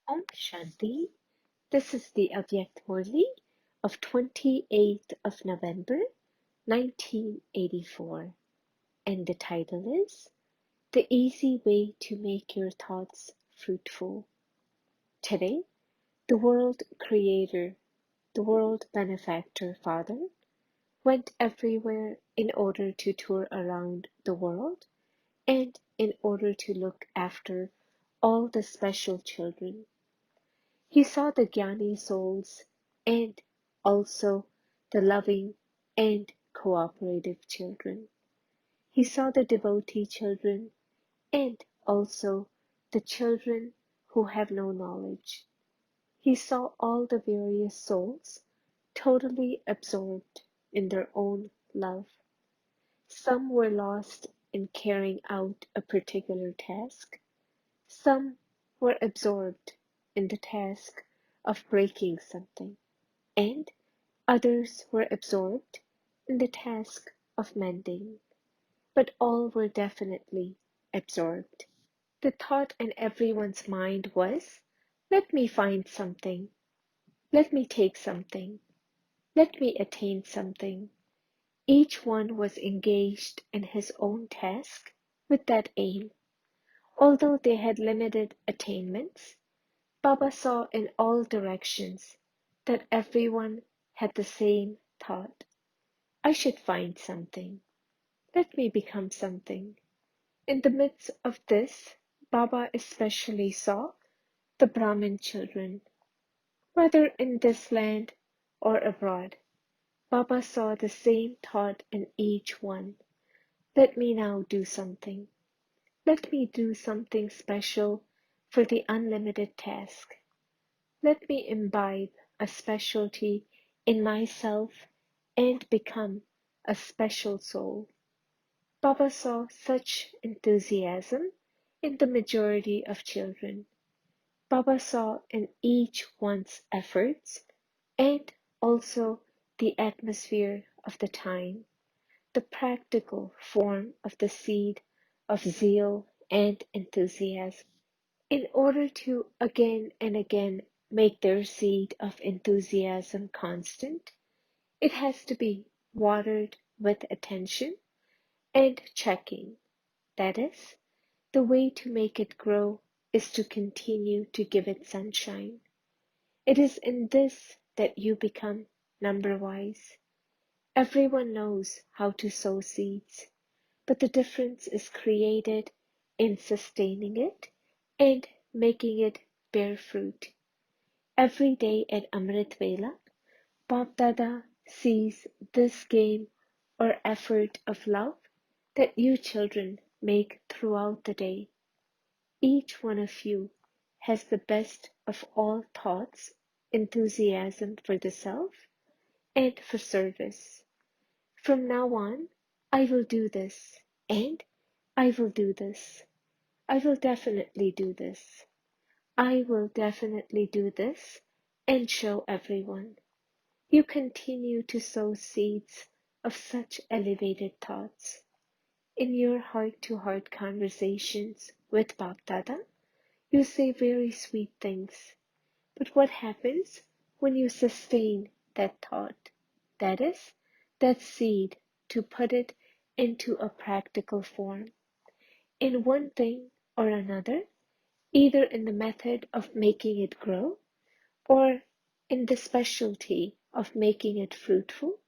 Om Shanti. This is the Avyakt Murli of 28th of November 1984, and the title is The Easy Way to Make Your Thoughts Fruitful. Today, the world creator, the world benefactor Father, went everywhere in order to tour around the world and in order to look after all the special children. He saw the Jnani souls and also the loving and cooperative children. He saw the devotee children and also the children who have no knowledge. He saw all the various souls totally absorbed in their own love. Some were lost in carrying out a particular task. Some were absorbed in the task of breaking something, and others were absorbed in the task of mending, but all were definitely absorbed. The thought in everyone's mind was, let me find something, let me take something, let me attain something. Each one was engaged in his own task with that aim. Although they had limited attainments, Baba saw in all directions that everyone had the same thought. I should find something. Let me become something. In the midst of this, Baba especially saw the Brahmin children. Whether in this land or abroad, Baba saw the same thought in each one. Let me now do something. Let me do something special for the unlimited task. Let me imbibe a specialty in myself and become a special soul. Baba saw such enthusiasm in the majority of children. Baba saw in each one's efforts and also the atmosphere of the time, the practical form of the seed of zeal and enthusiasm. In order to again and again make their seed of enthusiasm constant, it has to be watered with attention and checking. That is, the way to make it grow is to continue to give it sunshine. It is in this that you become number wise. Everyone knows how to sow seeds, but the difference is created in sustaining it and making it bear fruit. Every day at Amrit Vela, Bap Dada sees this game or effort of love that you children make throughout the day. Each one of you has the best of all thoughts, enthusiasm for the self and for service. From now on, I will do this, and I will do this. I will definitely do this. I will definitely do this and show everyone. You continue to sow seeds of such elevated thoughts. In your heart-to-heart conversations with Bap Dada, you say very sweet things. But what happens when you sustain that thought? That is, that seed, to put it into a practical form. In one thing or another, either in the method of making it grow or in the specialty of making it fruitful,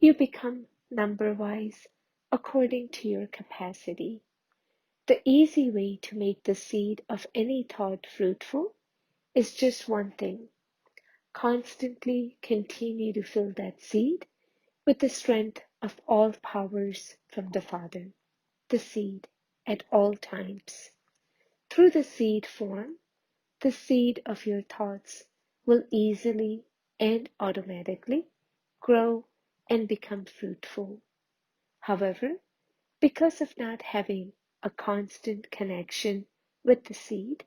you become number-wise according to your capacity. The easy way to make the seed of any thought fruitful is just one thing. Constantly continue to fill that seed with the strength of all powers from the Father, the seed at all times. Through the seed form, the seed of your thoughts will easily and automatically grow and become fruitful. However, because of not having a constant connection with the seed,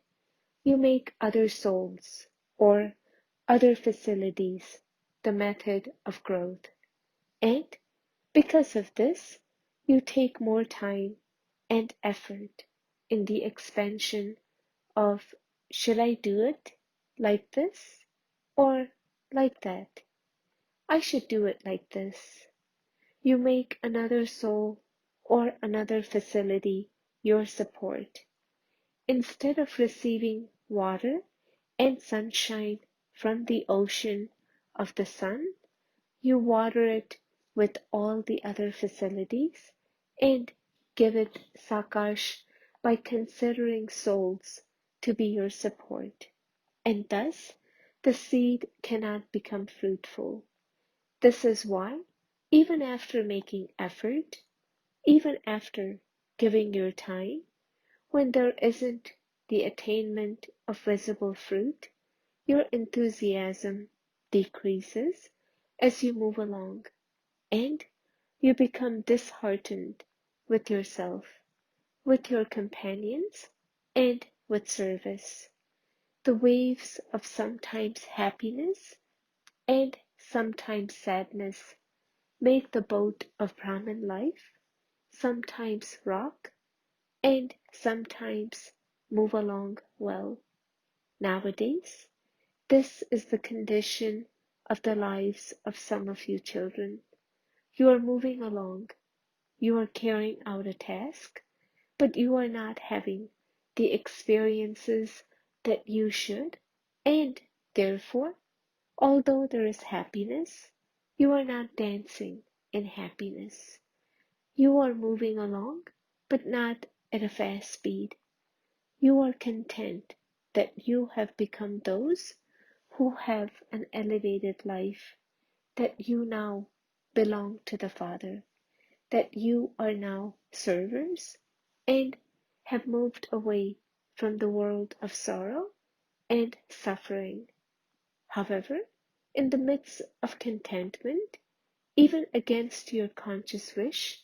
you make other souls or other facilities the method of growth. And because of this, you take more time and effort in the expansion of should I do it like this or like that. I should do it like this. You make another soul or another facility your support. Instead of receiving water and sunshine from the ocean of the sun, you water it with all the other facilities and give it sakash by considering souls to be your support. And thus, the seed cannot become fruitful. This is why, even after making effort, even after giving your time, when there isn't the attainment of visible fruit, your enthusiasm decreases as you move along, and you become disheartened with yourself, with your companions, and with service. The waves of sometimes happiness and sometimes sadness make the boat of Brahman life sometimes rock and sometimes move along well. Nowadays, this is the condition of the lives of some of you children. You are moving along, you are carrying out a task, but you are not having the experiences that you should, and therefore, although there is happiness, you are not dancing in happiness. You are moving along, but not at a fast speed. You are content that you have become those who have an elevated life, that you now belong to the Father, that you are now servers and have moved away from the world of sorrow and suffering. However, in the midst of contentment, even against your conscious wish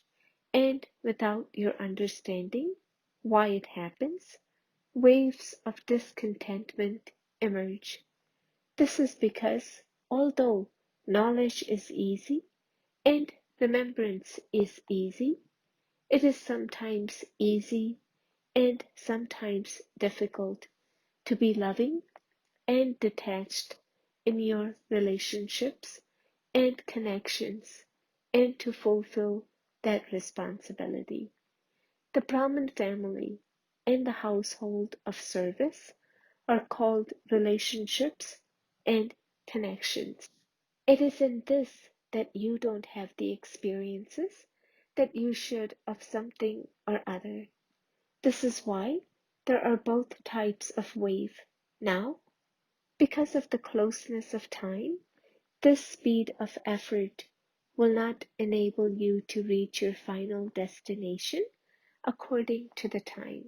and without your understanding why it happens, waves of discontentment emerge. This is because, although knowledge is easy and remembrance is easy, it is sometimes easy and sometimes difficult to be loving and detached in your relationships and connections and to fulfill that responsibility. The Brahmin family and the household of service are called relationships and connections. It is in this that you don't have the experiences that you should of something or other. This is why there are both types of wave. Now, because of the closeness of time, this speed of effort will not enable you to reach your final destination according to the time.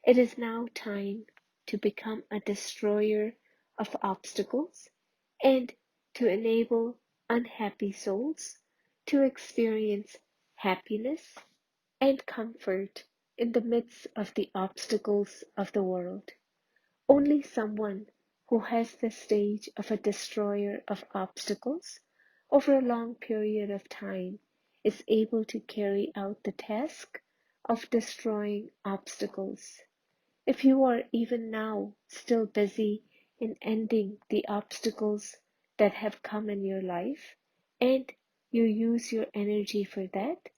It is now time to become a destroyer of obstacles and to enable unhappy souls to experience happiness and comfort in the midst of the obstacles of the world. Only someone who has the stage of a destroyer of obstacles over a long period of time is able to carry out the task of destroying obstacles. If you are even now still busy in ending the obstacles that have come in your life, and you use your energy for that,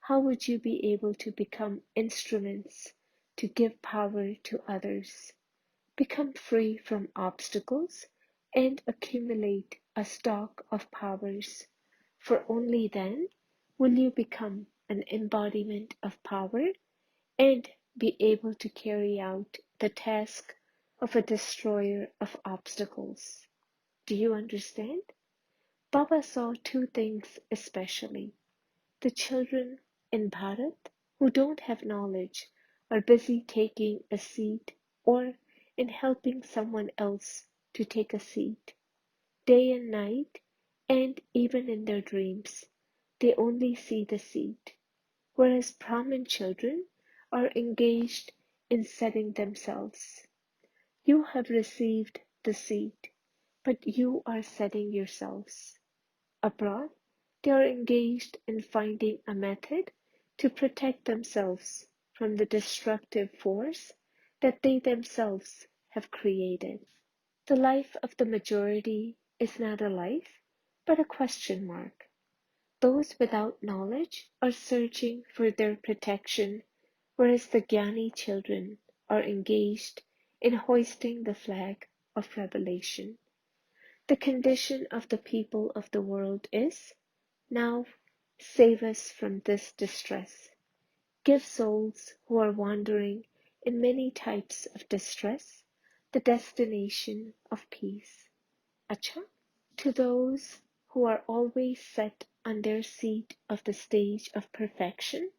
how would you be able to become instruments to give power to others? Become free from obstacles and accumulate a stock of powers, for only then will you become an embodiment of power and be able to carry out the task of a destroyer of obstacles. Do you understand? Baba saw two things especially. The children in Bharat who don't have knowledge are busy taking a seat or in helping someone else to take a seat. Day and night, and even in their dreams, they only see the seat, whereas Brahmin children are engaged in setting themselves. You have received the seat, but you are setting yourselves. Abroad, they are engaged in finding a method to protect themselves from the destructive force that they themselves have created. The life of the majority is not a life, but a question mark. Those without knowledge are searching for their protection, whereas the Jnani children are engaged in hoisting the flag of revelation. The condition of the people of the world is, now save us from this distress. Give souls who are wandering in many types of distress the destination of peace. Acha? To those who are always set on their seat of the stage of perfection,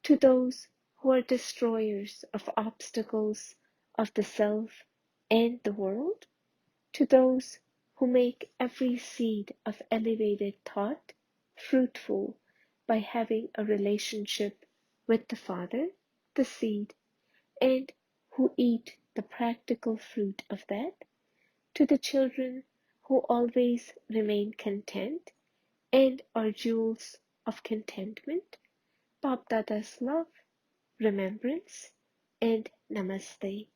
to those who are destroyers of obstacles of the self and the world, to those who make every seed of elevated thought fruitful by having a relationship with the Father, the seed, and who eat the practical fruit of that, to the children who always remain content and are jewels of contentment, Bap Dada's love, remembrance, and namaste.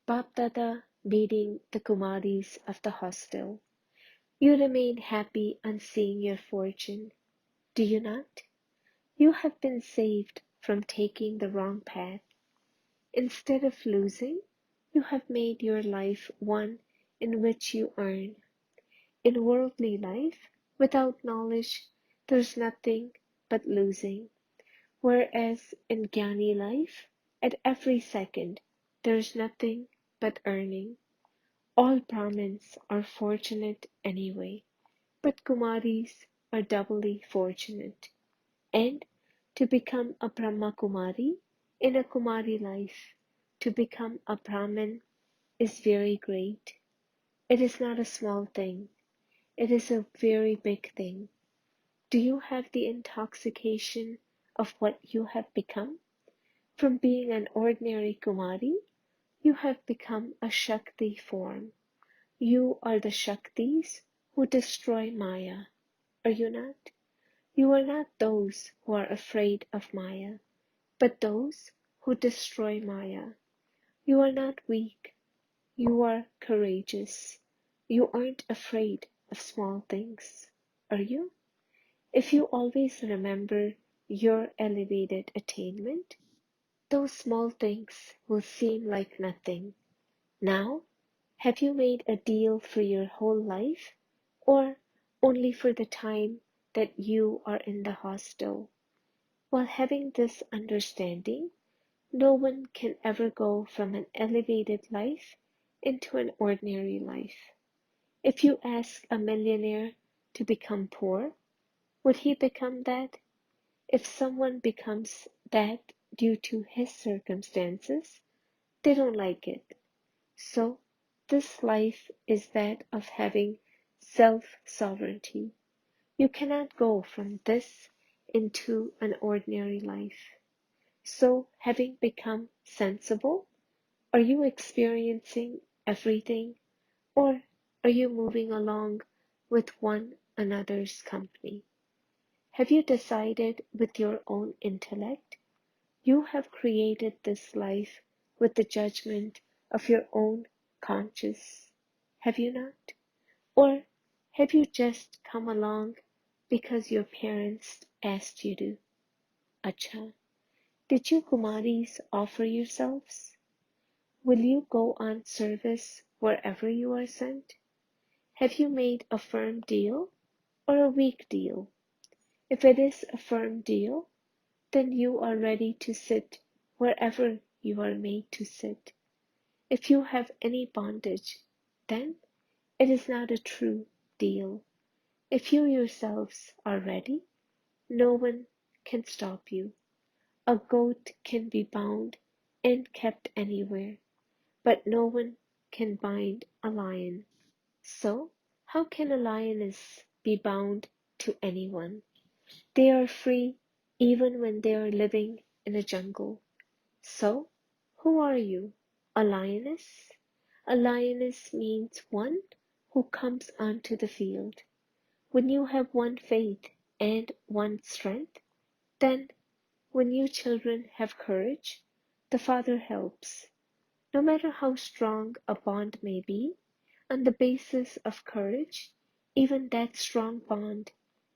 Bap Dada meeting the Kumaris of the hostel. You remain happy on seeing your fortune, do you not? You have been saved from taking the wrong path. Instead of losing, you have made your life one in which you earn. In worldly life, without knowledge, there's nothing but losing, whereas in Jnani life, at every second, there's nothing but earning. All Brahmins are fortunate anyway, but Kumaris are doubly fortunate. And to become a Brahma Kumari in a Kumari life, to become a Brahmin is very great. It is not a small thing. It is a very big thing. Do you have the intoxication of what you have become? From being an ordinary Kumari, you have become a Shakti form. You are the Shaktis who destroy Maya, are you not? You are not those who are afraid of Maya, but those who destroy Maya. You are not weak. You are courageous. You aren't afraid of small things, are you? If you always remember your elevated attainment, those small things will seem like nothing. Now, have you made a deal for your whole life, or only for the time that you are in the hostel? While having this understanding, no one can ever go from an elevated life into an ordinary life. If you ask a millionaire to become poor, would he become that? If someone becomes that due to his circumstances, they don't like it. So, this life is that of having self-sovereignty. You cannot go from this into an ordinary life. So, having become sensible, are you experiencing everything, or are you moving along with one another's company? Have you decided with your own intellect? You have created this life with the judgment of your own conscience, have you not? Or have you just come along because your parents asked you to? Acha, did you Kumaris offer yourselves? Will you go on service wherever you are sent? Have you made a firm deal or a weak deal? If it is a firm deal, then you are ready to sit wherever you are made to sit. If you have any bondage, then it is not a true deal. If you yourselves are ready, no one can stop you. A goat can be bound and kept anywhere, but no one can bind a lion. So, how can a lioness be bound to anyone? They are free even when they are living in a jungle. So, who are you? A lioness? A lioness means one who comes onto the field. When you have one faith and one strength, then when you children have courage, the Father helps. No matter how strong a bond may be, On the basis of courage, even that strong bond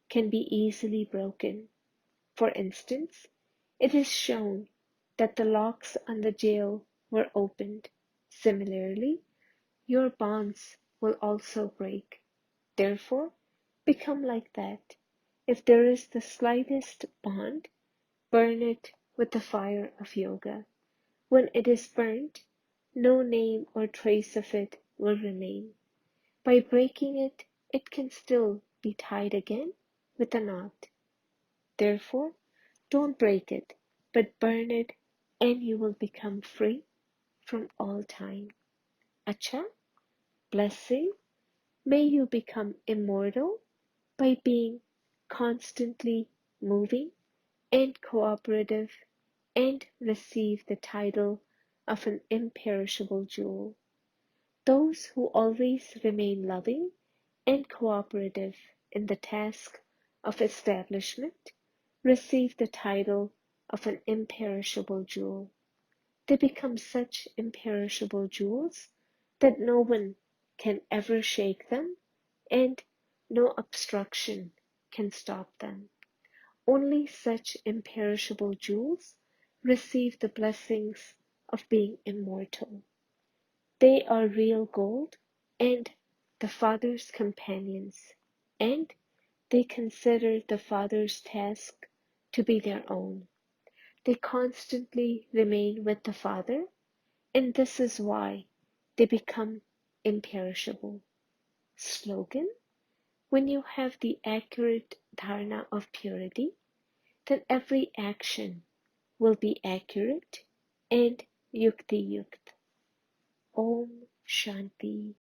can be easily broken. For instance, it is shown that the locks on the jail were opened. Similarly, your bonds will also break. Therefore, become like that. If there is the slightest bond, burn it with the fire of yoga. When it is burnt, no name or trace of it will remain. By breaking it, it can still be tied again with a knot. Therefore, don't break it, but burn it, and you will become free from all time. Acha, blessing, may you become immortal by being constantly moving and cooperative and receive the title of an imperishable jewel. Those who always remain loving and cooperative in the task of establishment receive the title of an imperishable jewel. They become such imperishable jewels that no one can ever shake them and no obstruction can stop them. Only such imperishable jewels receive the blessings of being immortal. They are real gold and the Father's companions, and they consider the Father's task to be their own. They constantly remain with the Father, and this is why they become imperishable. Slogan: when you have the accurate dharana of purity, then every action will be accurate and yukti yukt. Om Shanti.